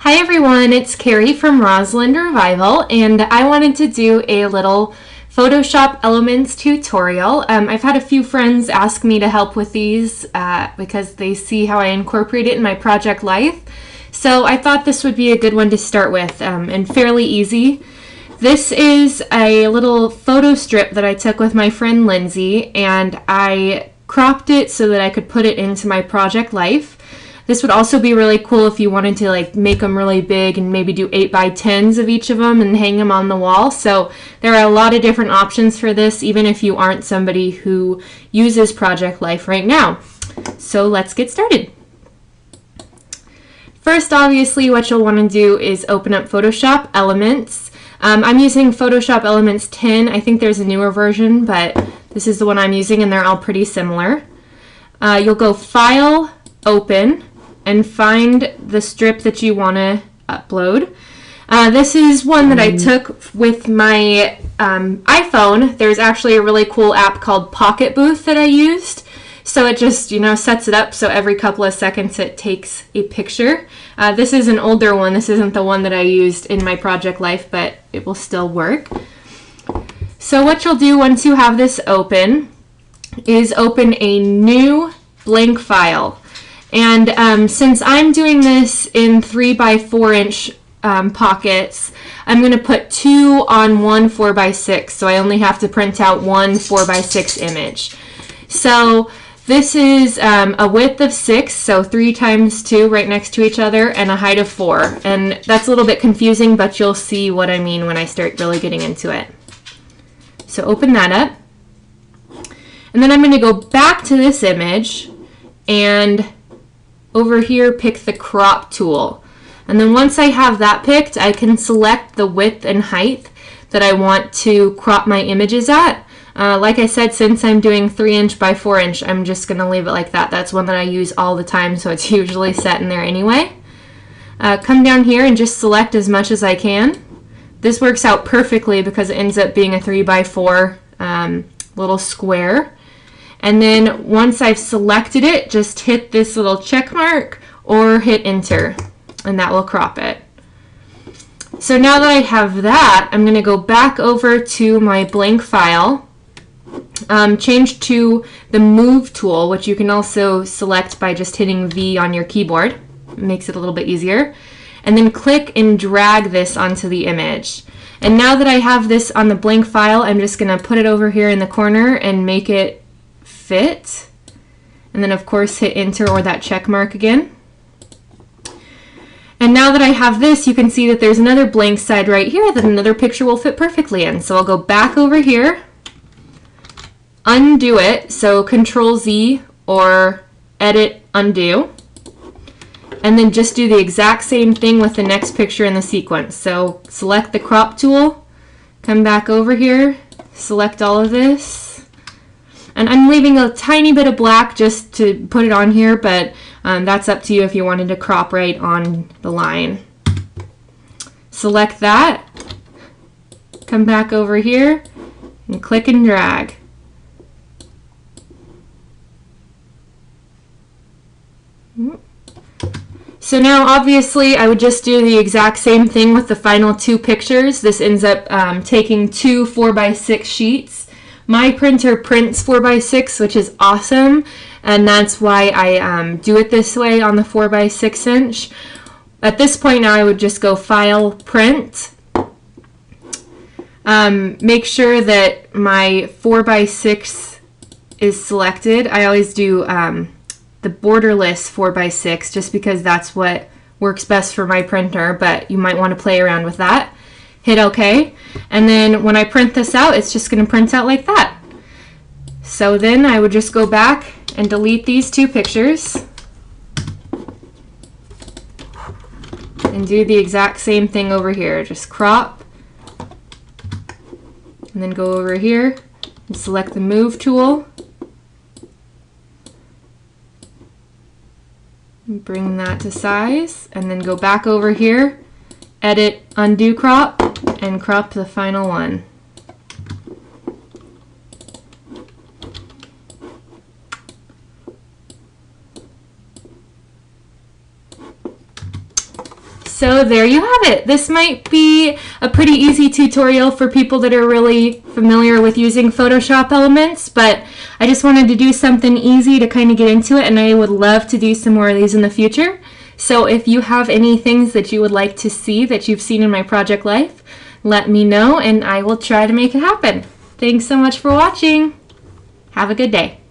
Hi everyone, it's Carrie from Rosalind Revival, and I wanted to do a little Photoshop Elements tutorial. I've had a few friends ask me to help with these because they see how I incorporate it in my project life. So I thought this would be a good one to start with and fairly easy. This is a little photo strip that I took with my friend Lindsay, and I cropped it so that I could put it into my project life. This would also be really cool if you wanted to make them really big and maybe do 8x10s of each of them and hang them on the wall. So there are a lot of different options for this, even if you aren't somebody who uses Project Life right now. So let's get started. First, obviously, what you'll want to do is open up Photoshop Elements. I'm using Photoshop Elements 10. I think there's a newer version, but this is the one I'm using, and they're all pretty similar. You'll go File, Open, and find the strip that you want to upload. This is one that I took with my iPhone. There's actually a really cool app called Pocket Booth that I used. So it just, sets it up so every couple of seconds it takes a picture. This is an older one. This isn't the one that I used in my project life, but it will still work. So what you'll do once you have this open is open a new blank file. And since I'm doing this in 3x4 inch pockets, I'm going to put two on one 4x6, so I only have to print out one 4x6 image. So this is a width of 6, so 3 times 2 right next to each other, and a height of 4. And that's a little bit confusing, but you'll see what I mean when I start really getting into it. So open that up. And then I'm going to go back to this image and over here pick the crop tool. And then once I have that picked, I can select the width and height that I want to crop my images at. Like I said, since I'm doing 3" by 4", I'm just going to leave it like that. That's one that I use all the time, so it's usually set in there anyway. Come down here and just select as much as I can. This works out perfectly because it ends up being a 3x4 little square. And then once I've selected it, just hit this little check mark or hit enter, and that will crop it. So now that I have that, I'm going to go back over to my blank file, change to the move tool, which you can also select by just hitting V on your keyboard. It makes it a little bit easier. And then click and drag this onto the image. And now that I have this on the blank file, I'm just going to put it over here in the corner and make it fit, and then of course hit enter or that check mark again. And now that I have this, you can see that there's another blank side right here that another picture will fit perfectly in. So I'll go back over here, undo it, so Control Z or edit undo, and then just do the exact same thing with the next picture in the sequence. So select the crop tool, come back over here, select all of this. And I'm leaving a tiny bit of black just to put it on here, but that's up to you if you wanted to crop right on the line. Select that, come back over here, and click and drag. So now obviously I would just do the exact same thing with the final 2 pictures. This ends up taking 2 4x6 sheets. My printer prints 4x6, which is awesome, and that's why I do it this way on the 4x6 inch. At this point now I would just go File, Print. Make sure that my 4x6 is selected. I always do the borderless 4x6 just because that's what works best for my printer, but you might want to play around with that. Hit OK, and then when I print this out, it's just going to print out like that. So then I would just go back and delete these 2 pictures and do the exact same thing over here. Just crop, and then go over here and select the move tool, and bring that to size, and then go back over here, edit, undo crop, and crop the final one. So there you have it. This might be a pretty easy tutorial for people that are really familiar with using Photoshop Elements, but I just wanted to do something easy to kind of get into it, and I would love to do some more of these in the future. So if you have any things that you would like to see that you've seen in my project life, let me know and I will try to make it happen. Thanks so much for watching. Have a good day.